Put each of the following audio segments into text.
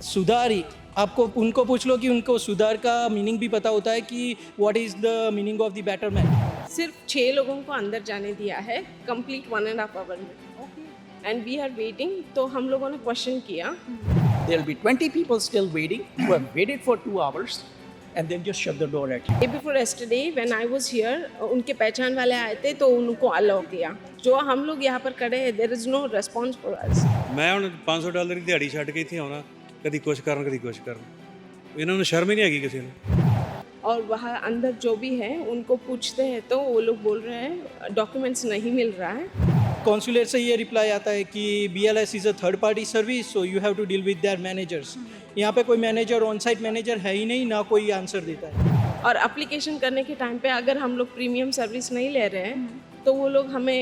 सुधार ही आपको उनको पूछ लो कि उनको सुधार का मीनिंग भी पता होता है कि what is the meaning of the betterment. सिर्फ 6 लोगों को अंदर जाने दिया है कंप्लीट 1.5 आवर में एंड वी आर वेटिंग। तो हम लोगों ने क्वेश्चन किया। There'll be 20 people still waiting who have waited for 2 hours and then just shut the door at you. Day before yesterday when I was here उनके पहचान वाले आए थे तो उनको अलाउ किया। जो हम लोग यहाँ पर खड़े हैं there is no response for us. ਮੈਂ ਹੁਣ $500 ਦੀ ਦਿਹਾੜੀ ਛੱਡ ਕੇ ਇੱਥੇ ਆਉਣਾ, ਕਦੀ ਕੁਛ ਕਰਨ ਕਦੀ ਕੁਛ ਕਰਨ। ਇਹਨਾਂ ਨੂੰ ਸ਼ਰਮ ਹੀ ਨਹੀਂ ਹੈਗੀ ਕਿਸੇ ਨੂੰ। और वहाँ अंदर जो भी है उनको पूछते हैं तो वो लोग बोल रहे हैं डॉक्यूमेंट्स नहीं मिल रहा है। कॉन्सुलेट से ये रिप्लाई आता है कि BLS is a third party service, so you have to deal with their managers. यहाँ पे कोई मैनेजर ऑन साइट मैनेजर है ही नहीं, ना कोई आंसर देता है। और एप्लीकेशन करने के टाइम पे अगर हम लोग प्रीमियम सर्विस नहीं ले रहे हैं तो वो लोग हमें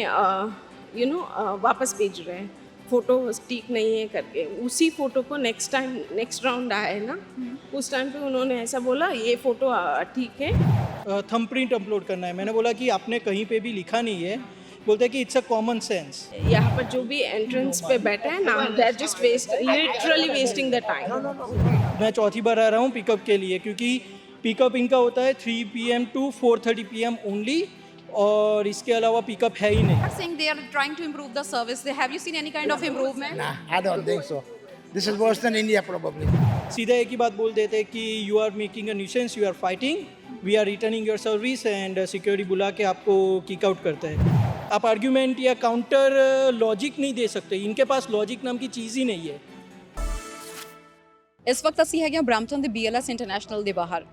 वापस भेज रहे हैं फ़ोटो ठीक नहीं है करके। उसी फ़ोटो को नेक्स्ट राउंड आया है ना, उस टाइम पे उन्होंने ऐसा बोला ये फ़ोटो ठीक है। थंब प्रिंट अपलोड करना है। मैंने बोला कि आपने कहीं पे भी लिखा नहीं है। बोलते हैं कि इट्स अ कॉमन सेंस। यहाँ पर जो भी एंट्रेंस पे बैठे हैं ना they are just literally wasting the time. मैं चौथी बार आ रहा हूँ पिकअप के लिए, क्योंकि पिकअप इनका होता है 3 PM to 4:30 PM ओनली, और इसके अलावा पिकअप है ही नहीं। Are saying they are trying to improve the service. Have you seen any kind of improvement? Nah, I don't think so. This is worse than India probably. सीधा एक ही बात बोल देते हैं कि you are making a nuisance, you are fighting, we are returning your service, and security बुला के आपको किक आउट करता है। आप आर्ग्यूमेंट या काउंटर लॉजिक नहीं दे सकते, इनके पास लॉजिक नाम की चीज़ ही नहीं है। ਇਸ ਵਕਤ ਅਸੀਂ ਹੈਗੇ ਹਾਂ ਬ੍ਰੈਂਪਟਨ ਦੇ BLS ਇੰਟਰਨੈਸ਼ਨਲ ਦੇ ਬਾਹਰ।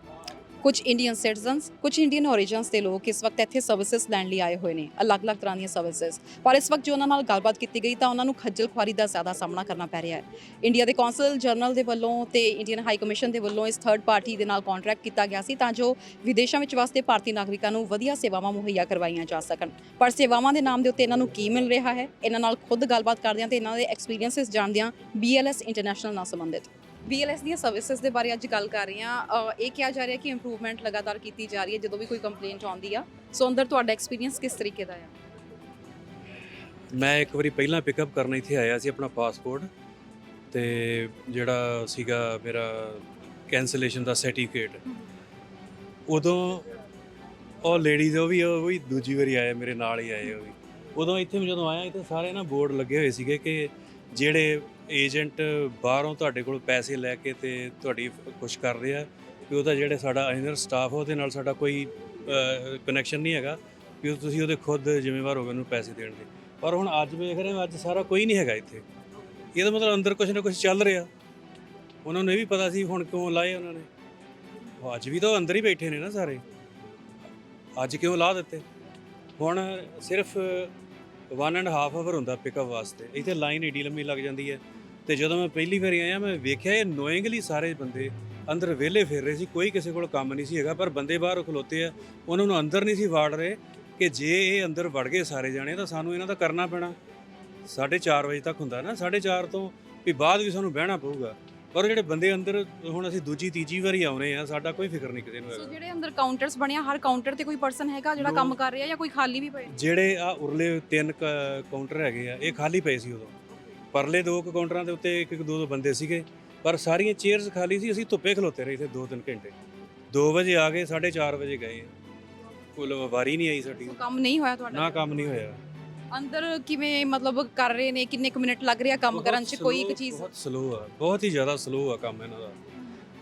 ਕੁਝ ਇੰਡੀਅਨ ਸਿਟੀਜ਼ਨਸ, ਕੁਝ ਇੰਡੀਅਨ ਓਰੀਜਨਸ ਦੇ ਲੋਕ ਇਸ ਵਕਤ ਇੱਥੇ ਸਰਵਿਸਿਜ਼ ਲੈਣ ਲਈ ਆਏ ਹੋਏ ਨੇ, ਅਲੱਗ-ਅਲੱਗ ਤਰ੍ਹਾਂ ਦੀਆਂ ਸਰਵਿਸਿਜ਼। ਪਰ ਇਸ ਵਕਤ ਜੋ ਉਹਨਾਂ ਨਾਲ ਗੱਲਬਾਤ ਕੀਤੀ ਗਈ ਤਾਂ ਉਹਨਾਂ ਨੂੰ ਖੱਜਲ ਖੁਆਰੀ ਦਾ ਜ਼ਿਆਦਾ ਸਾਹਮਣਾ ਕਰਨਾ ਪੈ ਰਿਹਾ ਹੈ। ਇੰਡੀਆ ਦੇ ਕੌਂਸਲ ਜਨਰਲ ਦੇ ਵੱਲੋਂ ਤੇ ਇੰਡੀਅਨ ਹਾਈ ਕਮਿਸ਼ਨ ਦੇ ਵੱਲੋਂ ਇਸ ਥਰਡ ਪਾਰਟੀ ਦੇ ਨਾਲ ਕੰਟਰੈਕਟ ਕੀਤਾ ਗਿਆ ਸੀ ਤਾਂ ਜੋ ਵਿਦੇਸ਼ਾਂ ਵਿੱਚ ਵਸਦੇ ਭਾਰਤੀ ਨਾਗਰਿਕਾਂ ਨੂੰ ਵਧੀਆ ਸੇਵਾਵਾਂ ਮੁਹੱਈਆ ਕਰਵਾਈਆਂ ਜਾ ਸਕਣ। ਪਰ ਸੇਵਾਵਾਂ ਦੇ ਨਾਮ ਦੇ ਉੱਤੇ ਇਹਨਾਂ ਨੂੰ ਕੀ ਮਿਲ ਰਿਹਾ ਹੈ, ਇਹਨਾਂ ਨਾਲ ਖੁਦ ਗੱਲਬਾਤ ਕਰਦੇ ਹਾਂ ਤੇ ਇਹਨਾਂ ਦੇ ਐਕਸਪੀਰੀਐਂਸਿਸ ਜਾਣਦੇ ਹਾਂ BLS ਇੰਟਰਨੈਸ਼ਨਲ ਨਾਲ ਸੰਬੰਧਿਤ। BLS ਦੀਆਂ ਸਰਵਿਸਿਜ਼ ਦੇ ਬਾਰੇ ਅੱਜ ਗੱਲ ਕਰ ਰਹੇ ਹਾਂ। ਇਹ ਕਿਹਾ ਜਾ ਰਿਹਾ ਕਿ ਇੰਪਰੂਵਮੈਂਟ ਲਗਾਤਾਰ ਕੀਤੀ ਜਾ ਰਹੀ ਹੈ ਜਦੋਂ ਵੀ ਕੋਈ ਕੰਪਲੇਂਟ ਆਉਂਦੀ ਆ। ਸੋ ਅੰਦਰ ਤੁਹਾਡਾ ਐਕਸਪੀਰੀਅੰਸ ਕਿਸ ਤਰੀਕੇ ਦਾ ਆ? ਮੈਂ ਇੱਕ ਵਾਰੀ ਪਹਿਲਾਂ ਪਿਕਅਪ ਕਰਨ ਇੱਥੇ ਆਇਆ ਸੀ ਆਪਣਾ ਪਾਸਪੋਰਟ, ਤੇ ਜਿਹੜਾ ਸੀਗਾ ਮੇਰਾ ਕੈਂਸਲੇਸ਼ਨ ਦਾ ਸਰਟੀਫਿਕੇਟ, ਉਦੋਂ ਉਹ ਲੇਡੀਜ਼ ਉਹ ਵੀ ਦੂਜੀ ਵਾਰੀ ਆਏ, ਮੇਰੇ ਨਾਲ ਹੀ ਆਏ ਉਹ ਵੀ। ਉਦੋਂ ਇੱਥੇ ਜਦੋਂ ਆਇਆ ਇੱਥੇ ਸਾਰੇ ਨਾ ਬੋਰਡ ਲੱਗੇ ਹੋਏ ਸੀਗੇ ਕਿ ਜਿਹੜੇ ਏਜੰਟ ਬਾਹਰੋਂ ਤੁਹਾਡੇ ਕੋਲ ਪੈਸੇ ਲੈ ਕੇ ਤੇ ਤੁਹਾਡੀ ਕੁਛ ਕਰ ਰਿਹਾ ਕਿ ਉਹਦਾ ਜਿਹੜੇ ਸਾਡਾ ਇਨਰ ਸਟਾਫ ਉਹਦੇ ਨਾਲ ਸਾਡਾ ਕੋਈ ਕਨੈਕਸ਼ਨ ਨਹੀਂ ਹੈਗਾ, ਕਿ ਤੁਸੀਂ ਉਹਦੇ ਖੁਦ ਜ਼ਿੰਮੇਵਾਰ ਹੋਗੇ ਉਹਨੂੰ ਪੈਸੇ ਦੇਣ ਦੇ। ਪਰ ਹੁਣ ਅੱਜ ਵੇਖ ਰਹੇ ਹਾਂ ਅੱਜ ਸਾਰਾ ਕੋਈ ਨਹੀਂ ਹੈਗਾ ਇੱਥੇ। ਇਹਦਾ ਮਤਲਬ ਅੰਦਰ ਕੁਛ ਨਾ ਕੁਛ ਚੱਲ ਰਿਹਾ। ਉਹਨਾਂ ਨੂੰ ਇਹ ਵੀ ਪਤਾ ਸੀ ਹੁਣ ਕਿਉਂ ਲਾਏ ਉਹਨਾਂ ਨੇ। ਉਹ ਅੱਜ ਵੀ ਤਾਂ ਅੰਦਰ ਹੀ ਬੈਠੇ ਨੇ ਨਾ ਸਾਰੇ, ਅੱਜ ਕਿਉਂ ਲਾ ਦਿੱਤੇ? ਹੁਣ ਸਿਰਫ 1.5 ਆਵਰ ਹੁੰਦਾ ਪਿਕਅਪ ਵਾਸਤੇ, ਇੱਥੇ ਲਾਈਨ ਏਡੀ ਲੰਮੀ ਲੱਗ ਜਾਂਦੀ ਹੈ। ਤੇ ਜਦੋਂ ਮੈਂ ਪਹਿਲੀ ਵਾਰੀ ਆਇਆ ਮੈਂ ਵੇਖਿਆ ਇਹ ਨੋਇੰਗਲੀ ਸਾਰੇ ਬੰਦੇ ਅੰਦਰ ਵਿਹਲੇ ਫਿਰ ਰਹੇ ਸੀ, ਕੋਈ ਕਿਸੇ ਕੋਲ ਕੰਮ ਨਹੀਂ ਸੀ ਹੈਗਾ, ਪਰ ਬੰਦੇ ਬਾਹਰ ਖਲੋਤੇ ਆ, ਉਹਨਾਂ ਨੂੰ ਅੰਦਰ ਨਹੀਂ ਸੀ ਵਾੜ ਰਹੇ ਕਿ ਜੇ ਇਹ ਅੰਦਰ ਵੜ ਗਏ ਸਾਰੇ ਜਾਣੇ ਤਾਂ ਸਾਨੂੰ ਇਹਨਾਂ ਦਾ ਕਰਨਾ ਪੈਣਾ। 4:30 ਵਜੇ ਤੱਕ ਹੁੰਦਾ ਨਾ, 4:30 ਤੋਂ ਵੀ ਬਾਅਦ ਵੀ ਸਾਨੂੰ ਬਹਿਣਾ ਪਊਗਾ। ਪਰ ਜਿਹੜੇ ਬੰਦੇ ਅੰਦਰ, ਹੁਣ ਅਸੀਂ ਦੂਜੀ ਤੀਜੀ ਵਾਰੀ ਆਉਨੇ ਆ, ਸਾਡਾ ਕੋਈ ਫਿਕਰ ਨਹੀਂ ਕਿਸੇ ਨੂੰ ਸੋ ਹੈਗਾ। ਜਿਹੜੇ ਅੰਦਰ ਕਾਊਂਟਰਸ ਬਣਿਆ, ਹਰ ਕਾਊਂਟਰ ਤੇ ਕੋਈ ਪਰਸਨ ਹੈਗਾ ਜਿਹੜਾ ਕੰਮ ਕਰ ਰਿਹਾ ਜਾਂ ਕੋਈ ਖਾਲੀ ਵੀ ਪਏ? ਜਿਹੜੇ ਆ ਉਰਲੇ 3 ਕਾਊਂਟਰ ਹੈਗੇ ਆ ਇਹ ਖਾਲੀ ਪਏ ਸੀ ਉਦੋਂ। ਪਰਲੇ 2 ਕਾਊਂਟਰਾਂ ਦੇ ਉੱਤੇ ਇੱਕ ਦੋ ਬੰਦੇ ਸੀਗੇ, ਪਰ ਸਾਰੀਆਂ ਚੇਅਰਸ ਖਾਲੀ ਸੀ। ਅਸੀਂ ਧੁੱਪੇ ਖਲੋਤੇ ਰਹੇ ਇੱਥੇ 2-3 ਘੰਟੇ। 2 ਵਜੇ ਆ ਗਏ, 4:30 ਵਜੇ ਗਏ। ਕੋਈ ਵਾਰੀ ਨਹੀਂ ਆਈ ਸਾਡੀ, ਸੋ ਕੰਮ ਨਹੀਂ ਹੋਇਆ ਤੁਹਾਡਾ? ਨਾ ਕੰਮ ਨਹੀਂ ਹੋਇਆ। ਅੰਦਰ ਕਿਵੇਂ ਮਤਲਬ ਕਰ ਰਹੇ ਨੇ, ਕਿੰਨੇ ਕੁ ਮਿੰਟ ਲੱਗ ਰਿਹਾ ਕੰਮ ਕਰਨ 'ਚ? ਕੋਈ ਇੱਕ ਚੀਜ਼ ਬਹੁਤ ਸਲੋ ਆ, ਬਹੁਤ ਹੀ ਜ਼ਿਆਦਾ ਸਲੋ ਆ ਕੰਮ ਇਹਨਾਂ ਦਾ।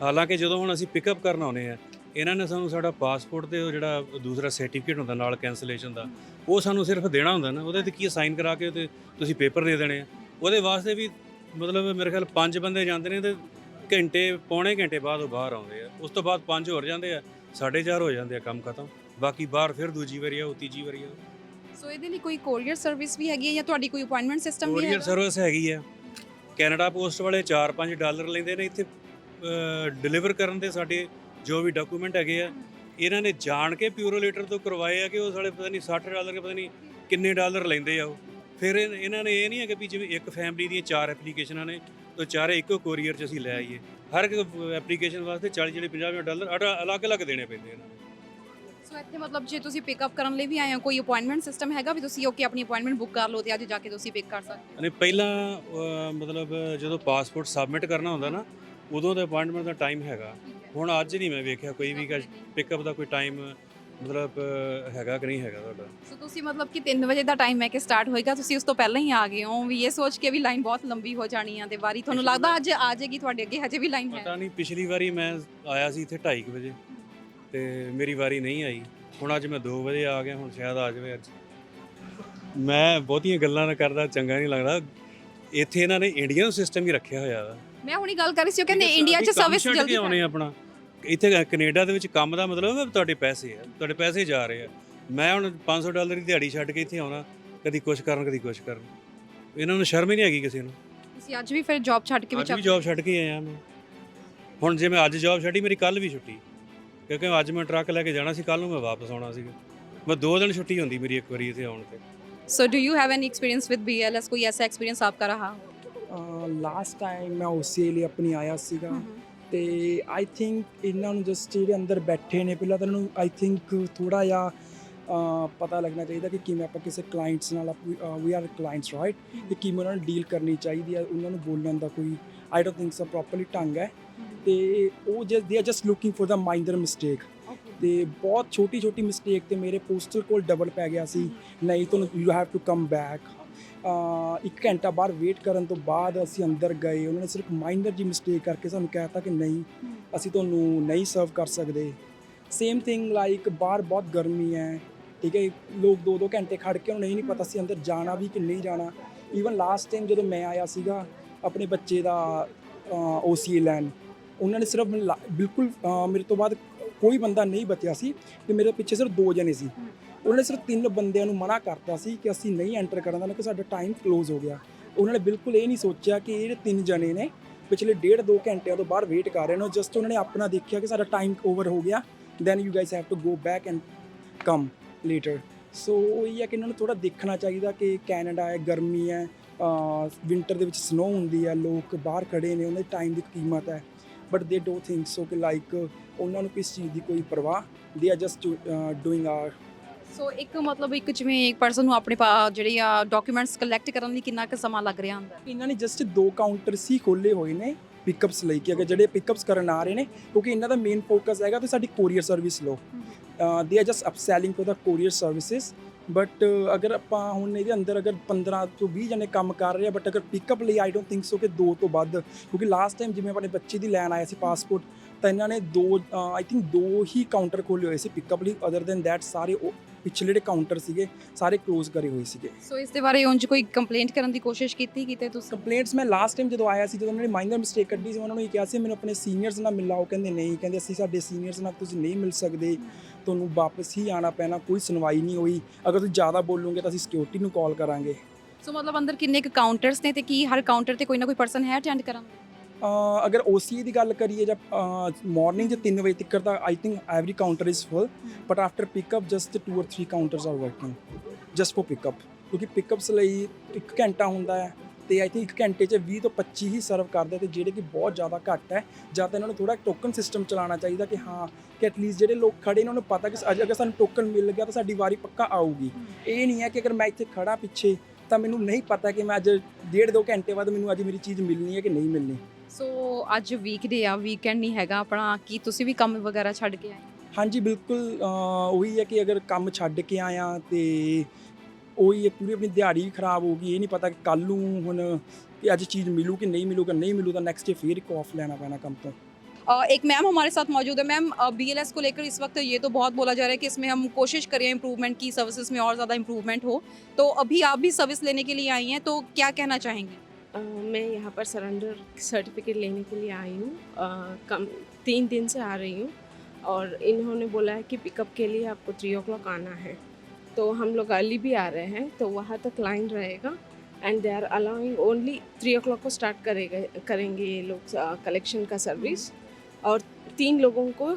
ਹਾਲਾਂਕਿ ਜਦੋਂ ਹੁਣ ਅਸੀਂ ਪਿਕਅਪ ਕਰਨ ਆਉਨੇ ਆ, ਇਹਨਾਂ ਨੇ ਸਾਨੂੰ ਸਾਡਾ ਪਾਸਪੋਰਟ ਤੇ ਉਹ ਜਿਹੜਾ ਦੂਸਰਾ ਸਰਟੀਫਿਕੇਟ ਹੁੰਦਾ ਨਾਲ ਕੈਂਸਲੇਸ਼ਨ ਦਾ, ਉਹ ਸਾਨੂੰ ਸਿਰਫ ਦੇਣਾ ਹੁੰਦਾ ਨਾ, ਉਹਦੇ ਤੇ ਕੀ ਸਾਈਨ ਕਰਾ ਕੇ ਤੇ ਤੁਸੀਂ ਪੇਪਰ ਦੇ ਦੇਣੇ ਆ। ਉਹਦੇ ਵਾਸਤੇ ਵੀ ਮਤਲਬ ਮੇਰੇ ਖਿਆਲ 5 ਬੰਦੇ ਜਾਂਦੇ ਨੇ ਤੇ ਪੌਣੇ ਘੰਟੇ ਬਾਅਦ ਉਹ ਬਾਹਰ ਆਉਂਦੇ ਆ। ਉਸ ਤੋਂ ਬਾਅਦ 5 ਹੋਰ ਜਾਂਦੇ ਆ, 4:30 ਹੋ ਜਾਂਦੇ ਆ, ਕੰਮ ਖਤਮ। ਬਾਕੀ ਬਾਹਰ ਫਿਰ ਦੂਜੀ ਵਾਰੀ ਆਓ, ਤੀਜੀ ਵਾਰੀ ਆਓ। ਸੋ ਇਹਦੇ ਲਈ ਕੋਈ ਕੋਰੀਅਰ ਸਰਵਿਸ ਵੀ ਹੈਗੀ ਹੈ ਜਾਂ ਤੁਹਾਡੀ ਕੋਈ ਅਪਾਇੰਟਮੈਂਟ ਸਿਸਟਮ ਵੀ ਕੋਰੀਅਰ ਹੈਗਾ? ਸਰਵਿਸ ਹੈਗੀ ਆ। ਕੈਨੇਡਾ ਪੋਸਟ ਵਾਲੇ $4-5 ਲੈਂਦੇ ਨੇ ਇੱਥੇ ਡਿਲੀਵਰ ਕਰਨ ਦੇ ਸਾਡੇ ਜੋ ਵੀ ਡਾਕੂਮੈਂਟ ਹੈਗੇ ਆ। ਇਹਨਾਂ ਨੇ ਜਾਣ ਕੇ ਪਿਊਰੋਲੇਟਰ ਤੋਂ ਕਰਵਾਏ ਆ ਕਿ ਉਹ ਸਾਲੇ ਪਤਾ ਨਹੀਂ $60 ਕੇ ਪਤਾ ਨਹੀਂ ਕਿੰਨੇ ਡਾਲਰ ਲੈਂਦੇ ਆ ਉਹ। ਫਿਰ ਇਹਨਾਂ ਨੇ ਇਹ ਨਹੀਂ ਹੈ ਕਿ ਵੀ ਜਿਵੇਂ ਇੱਕ ਫੈਮਿਲੀ ਦੀਆਂ 4 ਐਪਲੀਕੇਸ਼ਨਾਂ ਨੇ ਤਾਂ ਚਾਰੇ ਇੱਕੋ ਕੋਰੀਅਰ 'ਚ ਅਸੀਂ ਲੈ ਆਈਏ। ਹਰ ਇੱਕ ਐਪਲੀਕੇਸ਼ਨ ਵਾਸਤੇ $50 ਅਲੱਗ-ਅਲੱਗ ਦੇਣੇ ਪੈਂਦੇ ਇਹਨਾਂ ਨੂੰ। ਸੋ ਇੱਥੇ ਮਤਲਬ ਜੇ ਤੁਸੀਂ ਪਿਕਅਪ ਕਰਨ ਲਈ ਵੀ ਆਏ ਹੋ, ਕੋਈ ਅਪਾਇੰਟਮੈਂਟ ਸਿਸਟਮ ਹੈਗਾ ਵੀ ਤੁਸੀਂ ਓਕੇ ਆਪਣੀ ਅਪਾਇੰਟਮੈਂਟ ਬੁੱਕ ਕਰ ਲਓ ਤੇ ਅੱਜ ਜਾ ਕੇ ਤੁਸੀਂ ਪਿਕ ਕਰ ਸਕਦੇ? ਨਹੀਂ, ਪਹਿਲਾਂ ਮਤਲਬ ਜਦੋਂ ਪਾਸਪੋਰਟ ਸਬਮਿਟ ਕਰਨਾ ਹੁੰਦਾ ਨਾ, ਉਦੋਂ ਦਾ ਅਪਾਇੰਟਮੈਂਟ ਦਾ ਟਾਈਮ ਹੈਗਾ। ਹੁਣ ਅੱਜ ਨਹੀਂ ਮੈਂ ਵੇਖਿਆ ਕੋਈ ਵੀ ਪਿਕਅਪ ਦਾ ਕੋਈ ਟਾਈਮ ਮਤਲਬ ਹੈਗਾ ਕਿ ਨਹੀਂ ਹੈਗਾ ਤੁਹਾਡਾ। ਸੋ ਤੁਸੀਂ ਮਤਲਬ ਕਿ 3 ਵਜੇ ਦਾ ਟਾਈਮ ਹੈ ਕਿ ਸਟਾਰਟ ਹੋਏਗਾ, ਤੁਸੀਂ ਉਸ ਤੋਂ ਪਹਿਲਾਂ ਹੀ ਆ ਗਏ ਹੋ ਵੀ ਇਹ ਸੋਚ ਕੇ ਵੀ ਲਾਈਨ ਬਹੁਤ ਲੰਬੀ ਹੋ ਜਾਣੀ ਆ ਤੇ ਵਾਰੀ ਤੁਹਾਨੂੰ ਲੱਗਦਾ ਅੱਜ ਆ ਜਾਏਗੀ ਤੁਹਾਡੇ ਅੱਗੇ, ਹਜੇ ਵੀ ਲਾਈਨ ਹੈ? ਪਤਾ ਨਹੀਂ, ਪਿਛਲੀ ਵਾਰੀ ਮੈਂ ਆਇਆ ਸੀ ਇੱਥੇ 2:30 ਵਜੇ ਤੇ ਮੇਰੀ ਵਾਰੀ ਨਹੀਂ ਆਈ। ਹੁਣ ਅੱਜ ਮੈਂ 2 ਵਜੇ ਆ ਗਿਆ, ਹੁਣ ਸ਼ਾਇਦ ਆ ਜਾਵੇ ਅੱਜ। ਮੈਂ ਬਹੁਤੀਆਂ ਗੱਲਾਂ ਨਾ ਕਰਦਾ, ਚੰਗਾ ਨਹੀਂ ਲੱਗਦਾ। ਇੱਥੇ ਇਹਨਾਂ ਨੇ ਇੰਡੀਅਨ ਸਿਸਟਮ ਹੀ ਰੱਖਿਆ ਹੋਇਆ ਵਾ। ਮੈਂ ਹੁਣੀ ਗੱਲ ਕਰ ਰਹੀ ਸੀ, ਉਹ ਕਹਿੰਦੇ ਇੰਡੀਆ 'ਚ ਸਰਵਿਸ ਜਲਦੀ ਆਉਣੇ ਆਪਣਾ। ਇੱਥੇ ਕੈਨੇਡਾ ਦੇ ਵਿੱਚ ਕੰਮ ਦਾ ਮਤਲਬ ਤੁਹਾਡੇ ਪੈਸੇ ਆ, ਤੁਹਾਡੇ ਪੈਸੇ ਜਾ ਰਹੇ ਆ। ਮੈਂ ਹੁਣ $500 ਦੀ ਦਿਹਾੜੀ ਛੱਡ ਕੇ ਇੱਥੇ ਆਉਣਾ, ਕਦੀ ਕੁਛ ਕਰਨ ਕਦੀ ਕੁਛ ਕਰਨ। ਇਹਨਾਂ ਨੂੰ ਸ਼ਰਮ ਹੀ ਨਹੀਂ ਹੈਗੀ ਕਿਸੇ ਨੂੰ। ਤੁਸੀਂ ਅੱਜ ਵੀ ਫਿਰ ਜੌਬ ਛੱਡ ਕੇ ਅੱਜ ਵੀ ਜੌਬ ਛੱਡ ਕੇ ਆਇਆ ਮੈਂ। ਹੁਣ ਜੇ ਮੈਂ ਅੱਜ ਜੌਬ ਛੱਡੀ, ਮੇਰੀ ਕੱਲ ਵੀ ਛੁੱਟੀ, ਕਿਉਂਕਿ ਅੱਜ ਮੈਂ ਟਰੱਕ ਲੈ ਕੇ ਜਾਣਾ ਸੀ, ਕੱਲ ਨੂੰ ਮੈਂ ਵਾਪਸ ਆਉਣਾ ਸੀਗਾ। ਮੈਂ 2 ਦਿਨ ਛੁੱਟੀ ਹੁੰਦੀ ਮੇਰੀ ਇੱਕ ਵਾਰੀ ਇੱਥੇ ਆਉਣ ਤੇ। So do you have any experience with BLS? कोई ऐसा एक्सपीरियंस आपका रहा? ਲਾਸਟ ਟਾਈਮ ਮੈਂ ਉਸੇ ਲਈ ਆਪਣੀ ਆਇਆ ਸੀਗਾ ਤੇ ਆਈ ਥਿੰਕ ਇਹਨਾਂ ਨੂੰ ਜਸਟ ਜਿਹੜੇ ਅੰਦਰ ਬੈਠੇ ਨੇ ਪਹਿਲਾਂ ਤਾਂ ਇਹਨਾਂ ਨੂੰ ਆਈ ਥਿੰਕ ਥੋੜਾ ਜਿਹਾ ਪਤਾ ਲੱਗਣਾ ਚਾਹੀਦਾ ਕਿ ਕਿਵੇਂ ਆਪਾਂ ਕਿਸੇ ਕਲਾਇੰਟਸ ਨਾਲ ਵੀ ਆਰ ਕਲਾਇੰਟਸ ਰਾਈਟ, ਕਿ ਕਿਵੇਂ ਉਹਨਾਂ ਨਾਲ ਡੀਲ ਕਰਨੀ ਚਾਹੀਦੀ ਹੈ। ਉਹਨਾਂ ਨੂੰ ਬੋਲਣ ਦਾ ਕੋਈ I don't think so properly ਢੰਗ ਹੈ ਤੇ ਉਹ ਦੇ are just looking for the minor mistake ਤੇ ਬਹੁਤ ਛੋਟੀ ਛੋਟੀ ਮਿਸਟੇਕ ਤੇ ਮੇਰੇ ਪੋਸਟਲ ਕੋਲ ਡਬਲ ਪੈ ਗਿਆ ਸੀ। ਨਹੀਂ ਤੁਹਾਨੂੰ you have to come back. 1 ਘੰਟਾ ਬਾਹਰ ਵੇਟ ਕਰਨ ਤੋਂ ਬਾਅਦ ਅਸੀਂ ਅੰਦਰ ਗਏ, ਉਹਨਾਂ ਨੇ ਸਿਰਫ ਮਾਈਨਰ ਜੀ ਮਿਸਟੇਕ ਕਰਕੇ ਸਾਨੂੰ ਕਹਿ ਤਾ ਕਿ ਨਹੀਂ ਅਸੀਂ ਤੁਹਾਨੂੰ ਨਹੀਂ ਸਰਵ ਕਰ ਸਕਦੇ। ਸੇਮ ਥਿੰਗ ਲਾਈਕ ਬਾਹਰ ਬਹੁਤ ਗਰਮੀ ਹੈ, ਠੀਕ ਹੈ, ਲੋਕ 2-2 ਘੰਟੇ ਖੜ ਕੇ ਉਹਨੂੰ ਨਹੀਂ ਪਤਾ ਸੀ ਅੰਦਰ ਜਾਣਾ ਵੀ ਕਿ ਨਹੀਂ ਜਾਣਾ। ਈਵਨ ਲਾਸਟ ਟਾਈਮ ਜਦੋਂ ਮੈਂ ਆਇਆ ਸੀਗਾ ਆਪਣੇ ਬੱਚੇ ਦਾ OCA ਲੈਣ, ਉਹਨਾਂ ਨੇ ਸਿਰਫ ਬਿਲਕੁਲ ਮੇਰੇ ਤੋਂ ਬਾਅਦ ਕੋਈ ਬੰਦਾ ਨਹੀਂ ਬਚਿਆ ਸੀ ਤੇ ਮੇਰੇ ਪਿੱਛੇ ਸਿਰਫ 2 ਜਣੇ ਸੀ। ਉਹਨਾਂ ਨੇ ਸਿਰਫ 3 ਬੰਦਿਆਂ ਨੂੰ ਮਨਾ ਕਰਤਾ ਸੀ ਕਿ ਅਸੀਂ ਨਹੀਂ ਐਂਟਰ ਕਰਨ ਦਾ, ਕਿਉਂਕਿ ਸਾਡਾ ਟਾਈਮ ਕਲੋਜ਼ ਹੋ ਗਿਆ। ਉਹਨਾਂ ਨੇ ਬਿਲਕੁਲ ਇਹ ਨਹੀਂ ਸੋਚਿਆ ਕਿ ਇਹ 3 ਜਣੇ ਨੇ ਪਿਛਲੇ 1.5-2 ਘੰਟਿਆਂ ਤੋਂ ਬਾਹਰ ਵੇਟ ਕਰ ਰਹੇ ਨੇ। ਜਸਟ ਉਹਨਾਂ ਨੇ ਆਪਣਾ ਦੇਖਿਆ ਕਿ ਸਾਡਾ ਟਾਈਮ ਓਵਰ ਹੋ ਗਿਆ, then you guys have to go back and come later. So ਇਹ ਹੈ ਕਿ ਇਹਨਾਂ ਨੂੰ ਥੋੜ੍ਹਾ ਦੇਖਣਾ ਚਾਹੀਦਾ ਕਿ ਕੈਨੇਡਾ ਹੈ, ਗਰਮੀ ਹੈ, ਵਿੰਟਰ ਦੇ ਵਿੱਚ ਸਨੋ ਹੁੰਦੀ ਹੈ, ਲੋਕ ਬਾਹਰ ਖੜੇ ਨੇ, ਉਹਨਾਂ ਦੇ ਟਾਈਮ ਦੀ ਕੀਮਤ ਹੈ। But they don't think so ਕਿ ਲਾਈਕ ਉਹਨਾਂ ਨੂੰ ਕਿਸ ਚੀਜ਼ ਦੀ ਕੋਈ ਪਰਵਾਹ, they are just doing are. So ਇੱਕ ਮਤਲਬ ਇੱਕ ਜਿਵੇਂ ਇੱਕ ਪਰਸਨ ਨੂੰ ਆਪਣੇ ਜਿਹੜੀ ਆ ਡਾਕੂਮੈਂਟਸ ਕਲੈਕਟ ਕਰਨ ਲਈ ਕਿੰਨਾ ਕੁ ਸਮਾਂ ਲੱਗ ਰਿਹਾ ਹੁੰਦਾ? ਇਹਨਾਂ ਨੇ ਜਸਟ 2 ਕਾਊਂਟਰਸ ਹੀ ਖੋਲ੍ਹੇ ਹੋਏ ਨੇ ਪਿਕਅਪਸ ਲਈ, ਕਿ ਅਗਰ ਜਿਹੜੇ ਪਿਕਅਪਸ ਕਰਨ ਆ ਰਹੇ ਨੇ, ਕਿਉਂਕਿ ਇਹਨਾਂ ਦਾ ਮੇਨ ਫੋਕਸ ਹੈਗਾ ਕਿ ਸਾਡੀ ਕੋਰੀਅਰ ਸਰਵਿਸ ਲਓ। They are just upselling for the courier services. But ਅਗਰ ਆਪਾਂ ਹੁਣ ਇਹਦੇ ਅੰਦਰ ਅਗਰ 15 ਤੋਂ 20 ਜਣੇ ਕੰਮ ਕਰ ਰਹੇ ਆ, ਬਟ ਅਗਰ ਪਿਕਅਪ ਲਈ ਆਈ ਡੋਂਟ ਥਿੰਕ ਸੋ ਕਿ 2 ਤੋਂ ਵੱਧ, ਕਿਉਂਕਿ ਲਾਸਟ ਟਾਈਮ ਜਿਵੇਂ ਆਪਣੇ ਬੱਚੇ ਦੀ ਲੈਣ ਆਇਆ ਸੀ ਪਾਸਪੋਰਟ, ਤਾਂ ਇਹਨਾਂ ਨੇ 2 ਹੀ ਕਾਊਂਟਰ ਖੋਲ੍ਹੇ ਹੋਏ ਸੀ ਪਿਕਅਪ ਲਈ। ਅਦਰ ਦੈਨ ਦੈਟ ਸਾਰੇ ਪਿਛਲੇ ਜਿਹੜੇ ਕਾਊਂਟਰ ਸੀਗੇ ਸਾਰੇ ਕਲੋਜ਼ ਕਰੇ ਹੋਏ ਸੀਗੇ। ਸੋ ਇਸ ਦੇ ਬਾਰੇ ਉਂਝ ਕੋਈ ਕੰਪਲੇਂਟ ਕਰਨ ਦੀ ਕੋਸ਼ਿਸ਼ ਕੀਤੀ ਕਿਤੇ ਤੁਸੀਂ? ਕੰਪਲੇਂਟਸ ਮੈਂ ਲਾਸਟ ਟਾਈਮ ਜਦੋਂ ਆਇਆ ਸੀ, ਜਦੋਂ ਉਹਨਾਂ ਨੇ ਮਾਈਨਰ ਮਿਸਟੇਕ ਕੱਢੀ ਸੀ, ਉਹਨਾਂ ਨੂੰ ਇਹ ਕਿਹਾ ਸੀ ਮੈਨੂੰ ਆਪਣੇ ਸੀਨੀਅਰਸ ਨਾਲ ਮਿਲਾਓ, ਕਹਿੰਦੇ ਨਹੀਂ, ਕਹਿੰਦੇ ਅਸੀਂ ਸਾਡੇ ਸੀਨੀਅਰਸ ਨਾਲ ਤੁਸੀਂ ਨਹੀਂ ਮਿਲ ਸਕਦੇ, ਤੁਹਾਨੂੰ ਵਾਪਸ ਹੀ ਆਉਣਾ ਪੈਣਾ। ਕੋਈ ਸੁਣਵਾਈ ਨਹੀਂ ਹੋਈ। ਅਗਰ ਤੁਸੀਂ ਜ਼ਿਆਦਾ ਬੋਲੋਗੇ ਤਾਂ ਅਸੀਂ ਸਿਕਿਉਰਿਟੀ ਨੂੰ ਕਾਲ ਕਰਾਂਗੇ। ਸੋ ਮਤਲਬ ਅੰਦਰ ਕਿੰਨੇ ਕੁ ਕਾਊਂਟਰਸ ਨੇ ਤੇ ਕੀ ਹਰ ਕਾਊਂਟਰ ਤੇ ਕੋਈ ਨਾ ਕੋਈ ਪਰਸਨ ਹੈ ਅਟੈਂਡ ਕਰਨ? ਅਗਰ OCA ਦੀ ਗੱਲ ਕਰੀਏ ਜਾਂ ਮਾਰਨਿੰਗ ਦੇ 3 ਵਜੇ ਤੱਕ ਤਾਂ I think every counter is full, but after pickup just 2 or 3 counters are working just for pickup, ਕਿਉਂਕਿ ਪਿਕਅਪਸ ਲਈ 1 ਘੰਟਾ ਹੁੰਦਾ ਹੈ ਤੇ ਆਈ ਥਿੰਕ 1 ਘੰਟੇ 'ਚ 20 ਤੋਂ 25 ਹੀ ਸਰਵ ਕਰਦੇ, ਤੇ ਜਿਹੜੇ ਕਿ ਬਹੁਤ ਜ਼ਿਆਦਾ ਘੱਟ ਹੈ। ਜਾਂ ਤਾਂ ਇਹਨਾਂ ਨੂੰ ਥੋੜ੍ਹਾ ਟੋਕਨ ਸਿਸਟਮ ਚਲਾਉਣਾ ਚਾਹੀਦਾ ਕਿ ਹਾਂ ਕਿ ਐਟਲੀਸਟ ਜਿਹੜੇ ਲੋਕ ਖੜੇ ਇਹਨਾਂ ਨੂੰ ਪਤਾ ਕਿ ਅਗਰ ਸਾਨੂੰ ਟੋਕਨ ਮਿਲ ਗਿਆ ਤਾਂ ਸਾਡੀ ਵਾਰੀ ਪੱਕਾ ਆਊਗੀ। ਇਹ ਨਹੀਂ ਹੈ ਕਿ ਅਗਰ ਮੈਂ ਇੱਥੇ ਖੜਾ ਪਿੱਛੇ ਤਾਂ ਮੈਨੂੰ ਨਹੀਂ ਪਤਾ ਕਿ ਮੈਂ ਅੱਜ 1.5-2 ਘੰਟੇ ਬਾਅਦ ਮੈਨੂੰ ਅੱਜ ਮੇਰੀ ਚੀਜ਼ ਮਿਲਣੀ ਹੈ ਕਿ ਨਹੀਂ ਮਿਲਣੀ। ਸੋ ਅੱਜ ਵੀਕਡੇ ਆ, ਵੀਕਐਂਡ ਨਹੀਂ ਹੈਗਾ ਆਪਣਾ, ਕੀ ਤੁਸੀਂ ਵੀ ਕੰਮ ਵਗੈਰਾ ਛੱਡ ਕੇ ਆਏ? ਹਾਂਜੀ ਬਿਲਕੁਲ, ਉਹੀ ਹੈ ਕਿ ਅਗਰ ਕੰਮ ਛੱਡ ਕੇ ਆਇਆ ਤੇ ਉਹੀ ਹੈ ਪੂਰੀ ਆਪਣੀ ਦਿਹਾੜੀ ਵੀ ਖਰਾਬ ਹੋ ਗਈ। ਇਹ ਨਹੀਂ ਪਤਾ ਕਿ ਕੱਲ੍ਹ ਨੂੰ ਹੁਣ ਕਿ ਅੱਜ ਚੀਜ਼ ਮਿਲੂ ਕਿ ਨਹੀਂ ਮਿਲੂਗਾ, ਨਹੀਂ ਮਿਲੂ ਤਾਂ ਨੈਕਸਟ ਡੇ फिर एक ऑफ लेना पैना कम तो। एक मैम हमारे साथ मौजूद है। मैम BLS को लेकर इस वक्त ये तो बहुत बोला जा रहा है कि इसमें हम कोशिश करें इम्प्रूवमेंट की, सर्विसेज में और ज़्यादा इम्प्रूवमेंट हो, तो अभी आप भी सर्विस लेने के लिए आई हैं, तो क्या कहना चाहेंगी? मैं यहाँ पर सरेंडर सर्टिफिकेट लेने के लिए आई हूँ। 3 दिन से आ रही हूँ और इन्होंने बोला है कि पिकअप के लिए आपको 3 o'clock आना है, तो हम लोग अर्ली भी आ रहे हैं, तो वहाँ तक लाइन रहेगा and they are allowing only 3 o'clock को स्टार्ट करेंगे ये लोग कलेक्शन का सर्विस, और 3 लोगों को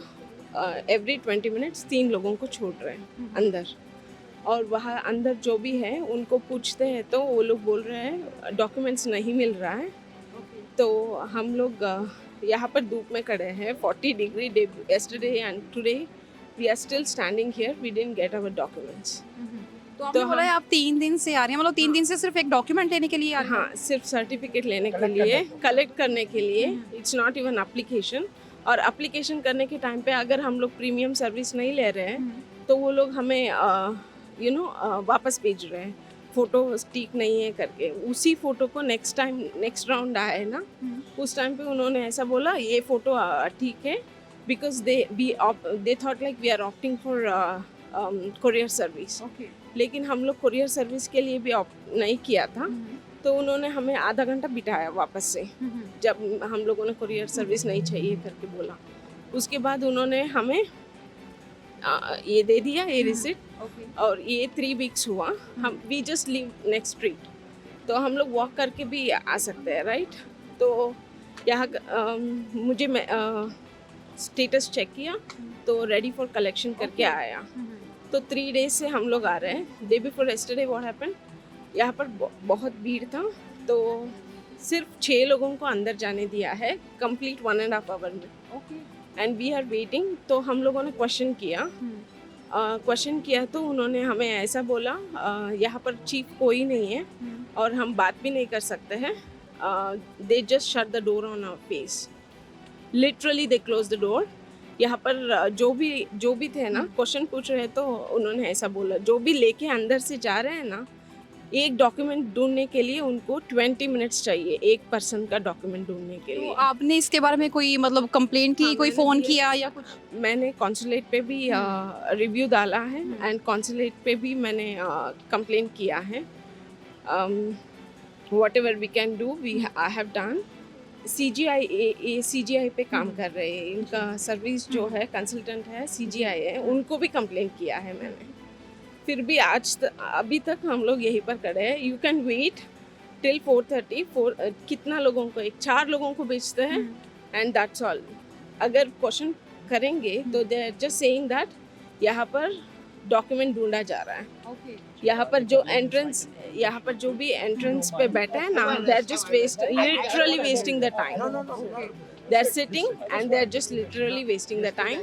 एवरी 20 मिनट्स 3 लोगों को छोड़ रहे हैं अंदर। और वहाँ अंदर जो भी है उनको पूछते हैं तो वो लोग बोल रहे हैं डॉक्यूमेंट्स नहीं मिल रहा है। तो हम लोग यहाँ पर धूप में खड़े हैं, 40 degree yesterday and today we are still standing here, we didn't get our documents। तो आपने बोला है आप 3 दिन से आ रही हैं, मतलब 3 दिन से सिर्फ एक डॉक्यूमेंट लेने के लिए आ रही हैं? हाँ, सिर्फ सर्टिफिकेट लेने के लिए, कलेक्ट करने के लिए, इट्स नॉट इवन एप्लीकेशन। और एप्लीकेशन करने के टाइम पे अगर हम लोग प्रीमियम सर्विस नहीं ले रहे हैं तो वो लोग हमें वापस भेज रहे हैं, फ़ोटो ठीक नहीं है करके। उसी फ़ोटो को नेक्स्ट राउंड आया है ना, उस टाइम पे उन्होंने ऐसा बोला ये फ़ोटो ठीक है, because they thought like we are opting for courier service. लेकिन हम लोग कोरियर सर्विस के लिए भी ऑप्ट नहीं किया था, तो उन्होंने हमें आधा घंटा बिठाया वापस से, जब हम लोगों ने कोरियर सर्विस नहीं चाहिए करके बोला। उसके बाद उन्होंने हमें ये दे दिया, ये रिसिट, और ये 3 वीक्स हुआ। हम we just live next street, तो हम लोग वॉक करके भी आ सकते हैं, राइट। तो यहाँ मुझे स्टेटस चेक किया तो रेडी फॉर कलेक्शन करके आया। तो 3 डेज से हम लोग आ रहे हैं। Day before yesterday what happened, यहाँ पर बहुत भीड़ था, तो सिर्फ 6 लोगों को अंदर जाने दिया है कंप्लीट 1.5 आवर में। And we are waiting. तो हम लोगों ने क्वेश्चन किया तो उन्होंने हमें ऐसा बोला यहाँ पर चीफ कोई नहीं है और हम बात भी नहीं कर सकते हैं। They just shut the door on our face, literally they close the door. यहाँ पर जो भी थे ना क्वेश्चन पूछ रहे, तो उन्होंने ऐसा बोला जो भी लेके अंदर से जा रहे हैं ना, एक डॉक्यूमेंट ढूंढने के लिए उनको 20 मिनट्स चाहिए, एक पर्सन का डॉक्यूमेंट ढूंढने के तो लिए। आपने इसके बारे में कोई मतलब कंप्लेंट की, हाँ, कोई मैंने फ़ोन किया। किया या कुछ? मैंने कॉन्सुलेट पे भी रिव्यू डाला है, एंड कॉन्सुलेट पे भी मैंने कंप्लेन किया है। Whatever we can do I have done. CGI पे काम कर रहे हैं, इनका सर्विस जो है कंसल्टेंट है, CGI है, उनको भी कंप्लेन किया है मैंने। फिर भी अभी तक हम लोग यहीं पर खड़े हैं। You can wait till 4:30। कितना लोगों को, 4 लोगों को बेचते हैं, एंड दैट्स ऑल। अगर क्वेश्चन करेंगे तो they are just saying that यहाँ पर डॉक्यूमेंट ढूंढा जा रहा है। यहाँ पर जो भी एंट्रेंस पे बैठे हैं ना, they are just literally wasting the time. They are sitting and they are just literally wasting the time,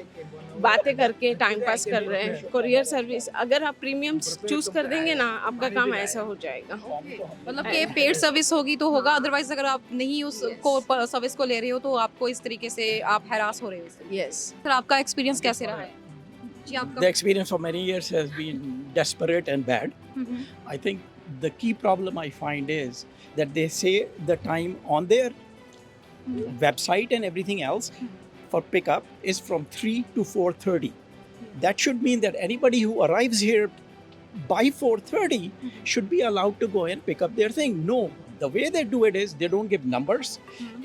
बातें करके टाइम पास कर रहे हैं। कोरियर सर्विस अगर आप प्रीमियम चूज कर देंगे ना, आपका काम ऐसा हो जाएगा। मतलब कि पेड सर्विस होगी तो होगा, अदरवाइज अगर आप नहीं उसको सर्विस को ले रहे हो तो आपको इस तरीके से आप हैरास हो रहे हो। यस। सर आपका एक्सपीरियंस कैसे रहा है जी? आपका The experience for many years has been desperate and bad. I think the key problem I find is that they say the time on their website and everything else for pickup is from 3 to 4:30. That should mean that anybody who arrives here by 4:30 should be allowed to go and pick up their thing. No, the way they do it is they don't give numbers.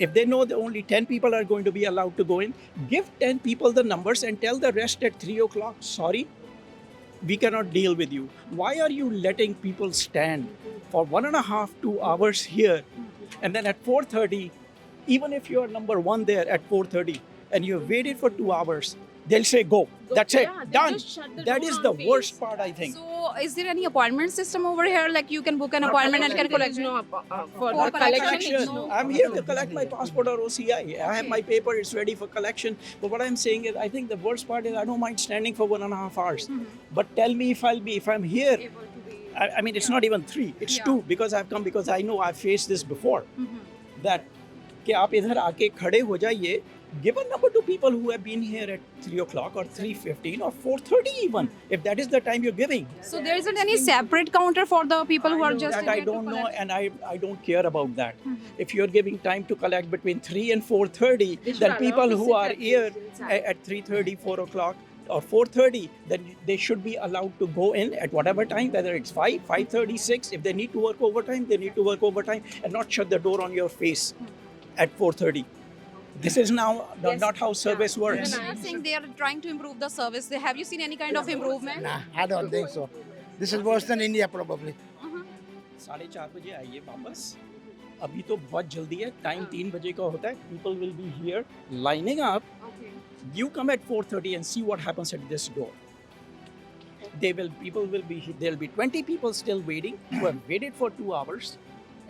If they know that only 10 people are going to be allowed to go in, give 10 people the numbers and tell the rest at 3 o'clock, sorry, we cannot deal with you. Why are you letting people stand for 1.5 to 2 hours here, and then at 4:30, even if you are number 1 there at 4:30 and you have waited for 2 hours, they'll say go. That's it, Yeah, they done. just shut the That door is on the face. worst part, I think. So is there any appointment system over here, like you can book an appointment and can collect? No, for For the collection, collection. no. I'm here to collect my passport or OCI. I have my paper, it's ready for collection. But what I'm saying is, I think the worst part is I don't mind standing for 1.5 hours. But tell me if I'm here. I mean, it's not even 3, it's Yeah. 2 because I've come, because I know I've faced this before. That कि आप इधर आके खड़े हो जाइए, give a number to people who have been here at 3 o'clock or 3:15 or 4:30 even, if that is the time you're giving. So there isn't any separate counter for the people who are just That I here to don't know, collect? and I don't care about that. If you're giving time to collect between 3 and 4:30, then people who are here at 3:30, 4 o'clock or 4:30, then they should be allowed to go in at whatever time, whether it's 5, 5:30, 6. If they need to work overtime, they need to work overtime, and not shut the door on your face at 4:30. This is now not how service works. When I am saying they are trying to improve the service, have you seen any kind of improvement? Nah, I don't think so. This is worse than India probably. 4:30 बजे आइए वापस। अभी तो बहुत जल्दी है, time 3 बजे का होता है। People will be here lining up. You come at 4:30 and see what happens at this door. There'll be 20 people still waiting who have waited for 2 hours,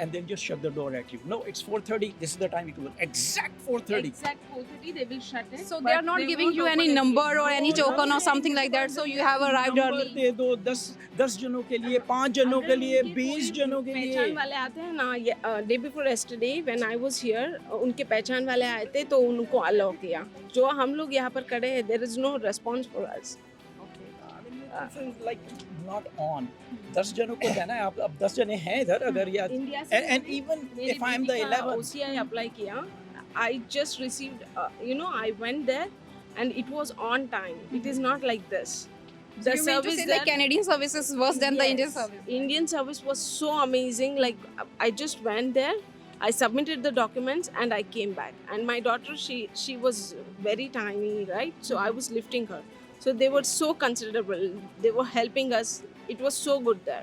and then just shut the door at you. No, it's 4:30. This is the time it will. Exact 4:30. Exact 4:30 they will shut it. So they are not giving you any number or any token or something like that. So you have arrived number early. दे दो 10 जनों के लिए, 5 जनों के लिए, 20 जनों के लिए. पहचान वाले आते हैं ना, day before yesterday when I was here, उनके पहचान वाले आए थे तो उनको अलाउ किया. जो हम लोग यहाँ पर खड़े हैं, there is no response for us. This is like not on. 10 जनों को देना है. आप अब 10 जने हैं इधर अगर या इंडिया से and even if I am the 11th. OCI apply किया. I just received, I went there and it was on time. It is not like this. The You mean to say the Canadian service is worse than the Indian Yes. service? Indian service was so amazing. Like I just went there, I submitted the documents and I came back. And my daughter, she was very tiny, right? So I was lifting her. So they were so considerable. They were helping us. It was so good there.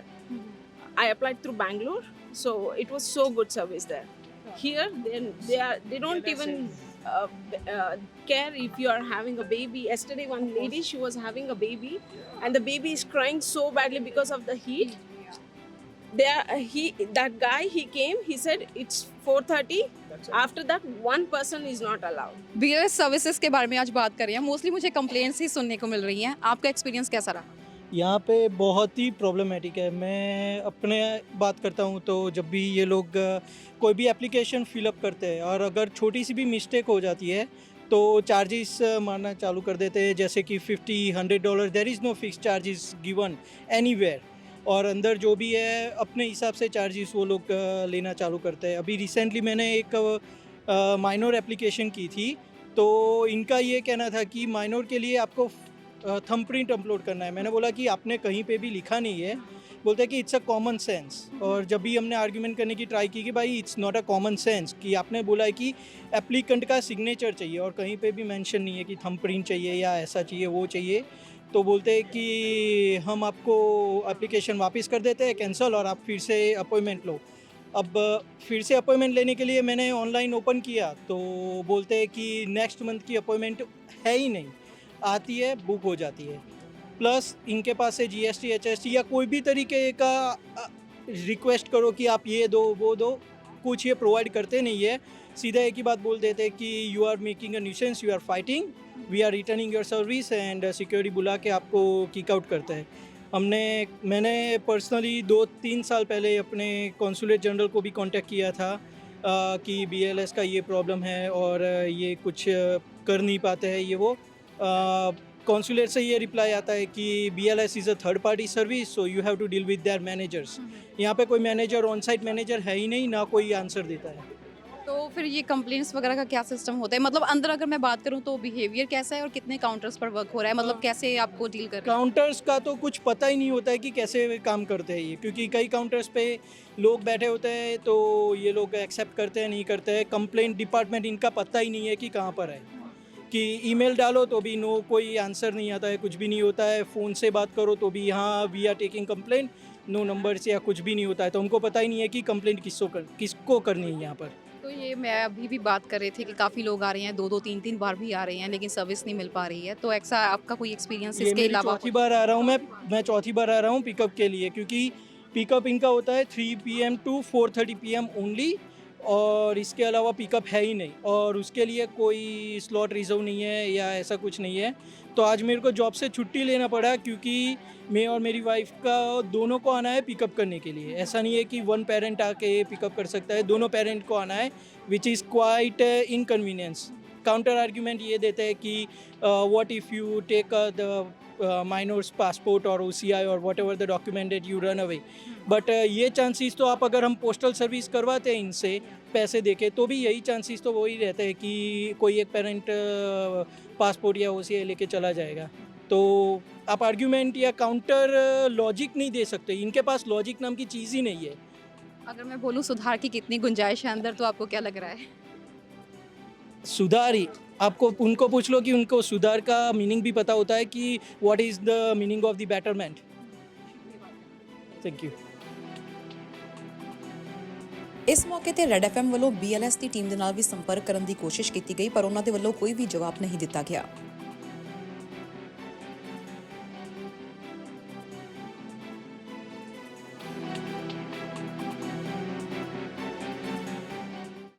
I applied through Bangalore, so it was so good service there. Here, they don't even care if you are having a baby. Yesterday, one lady, she was having a baby, and the baby is crying so badly because of the heat. That guy, he came. He said it's 4:30. After that, one person is not allowed. BLS services के बारे में आज बात कर रहे हैं. Mostly मुझे complaints ही सुनने को मिल रही हैं. आपका एक्सपीरियंस कैसा रहा? यहाँ पे बहुत ही प्रॉब्लमेटिक है. मैं अपने बात करता हूँ तो जब भी ये लोग कोई भी एप्लीकेशन फिलअप करते हैं और अगर छोटी सी भी मिस्टेक हो जाती है तो चार्जेस मारना चालू कर देते हैं, जैसे कि $50-100. There is no fix charges given anywhere. और अंदर जो भी है अपने हिसाब से चार्जेस वो लोग लेना चालू करते हैं. अभी रिसेंटली मैंने एक माइनर एप्लीकेशन की थी तो इनका ये कहना था कि माइनर के लिए आपको थंबप्रिंट अपलोड करना है. मैंने बोला कि आपने कहीं पे भी लिखा नहीं है. बोलते हैं कि इट्स अ कॉमन सेंस. और जब भी हमने आर्ग्यूमेंट करने की ट्राई की कि भाई it's not a common sense, कि आपने बोला है कि एप्लीकेंट का सिग्नेचर चाहिए और कहीं पे भी मेंशन नहीं है कि थंबप्रिंट चाहिए या ऐसा चाहिए वो चाहिए. तो बोलते हैं कि हम आपको एप्लीकेशन वापस कर देते हैं कैंसिल और आप फिर से अपॉइंटमेंट लो. अब फिर से अपॉइंटमेंट लेने के लिए मैंने ऑनलाइन ओपन किया तो बोलते हैं कि नेक्स्ट मंथ की अपॉइंटमेंट है ही नहीं, आती है बुक हो जाती है. प्लस इनके पास से GST HST या कोई भी तरीके का रिक्वेस्ट करो कि आप ये दो वो दो, कुछ ये प्रोवाइड करते नहीं है. सीधा एक ही बात बोल देते हैं कि you are making a nuisance, you are fighting, we are returning your service and security बुला के आपको किक आउट करते हैं. मैंने पर्सनली 2-3 साल पहले अपने कॉन्सुलेट जनरल को भी कांटेक्ट किया था कि BLS का ये प्रॉब्लम है और ये कुछ कर नहीं पाते हैं ये वो. कॉन्सुलेट से ये रिप्लाई आता है कि BLS is a third party service, so you have to deal with their managers. यहाँ पे कोई मैनेजर ऑन साइट मैनेजर है ही नहीं, ना कोई आंसर देता है. तो फिर ये कंप्लेंट्स वगैरह का क्या सिस्टम होता है? मतलब अंदर अगर मैं बात करूं तो बिहेवियर कैसा है और कितने काउंटर्स पर वर्क हो रहा है? मतलब कैसे आपको डील कर रहे हैं? काउंटर्स का तो कुछ पता ही नहीं होता है कि कैसे काम करते हैं ये, क्योंकि कई काउंटर्स पे लोग बैठे होते हैं तो ये लोग एक्सेप्ट करते हैं नहीं करते हैं. कंप्लेंट डिपार्टमेंट इनका पता ही नहीं है कि कहाँ पर है, कि ईमेल डालो तो भी नो, कोई आंसर नहीं आता है, कुछ भी नहीं होता है. फ़ोन से बात करो तो भी हाँ we are taking complaint, no numbers या कुछ भी नहीं होता है. तो हमको पता ही नहीं है कि कंप्लेंट किसको करनी है यहाँ पर. तो ये मैं अभी भी बात कर रहे थे कि काफ़ी लोग आ रहे हैं, 2-2 3-3 बार भी आ रहे हैं लेकिन सर्विस नहीं मिल पा रही है. तो ऐसा आपका कोई एक्सपीरियंस ये इसके मेरी अलावा? चौथी बार आ रहा हूँ मैं चौथी बार आ रहा हूँ पिकअप के लिए, क्योंकि पिकअप इनका होता है 3 PM to 4:30 PM ओनली और इसके अलावा पिकअप है ही नहीं और उसके लिए कोई स्लॉट रिजर्व नहीं है या ऐसा कुछ नहीं है. तो आज मेरे को जॉब से छुट्टी लेना पड़ा क्योंकि मैं और मेरी वाइफ का दोनों को आना है पिकअप करने के लिए. ऐसा नहीं है कि वन पेरेंट आके पिकअप कर सकता है, दोनों पेरेंट को आना है, which is quite inconvenience. Counter argument ये देते हैं कि what if you take the minors passport और OCI और whatever the documented you run away. But ये चांसेस तो आप अगर हम पोस्टल सर्विस करवाते हैं इनसे पैसे देके तो भी यही चांसेस तो वही रहते हैं कि कोई एक पेरेंट पासपोर्ट या OCI लेके चला जाएगा. तो आप आर्ग्यूमेंट या काउंटर लॉजिक नहीं दे सकते, इनके पास लॉजिक नाम की चीज़ ही नहीं है. अगर मैं बोलूँ सुधार की कितनी गुंजाइश है अंदर, तो आपको क्या लग रहा है? सुधार ही आपको उनको पूछ लो कि उनको सुधार का मीनिंग भी पता होता है कि what is the meaning of the betterment. Thank you. ਇਸ ਮੌਕੇ ਤੇ ਰੈਡ FM ਵੱਲੋਂ BLS ਦੀ ਟੀਮ ਦੇ ਨਾਲ ਵੀ ਸੰਪਰਕ ਕਰਨ ਦੀ ਕੋਸ਼ਿਸ਼ ਕੀਤੀ ਗਈ ਪਰ ਉਹਨਾਂ ਦੇ ਵੱਲੋਂ ਕੋਈ ਵੀ ਜਵਾਬ ਨਹੀਂ ਦਿੱਤਾ ਗਿਆ.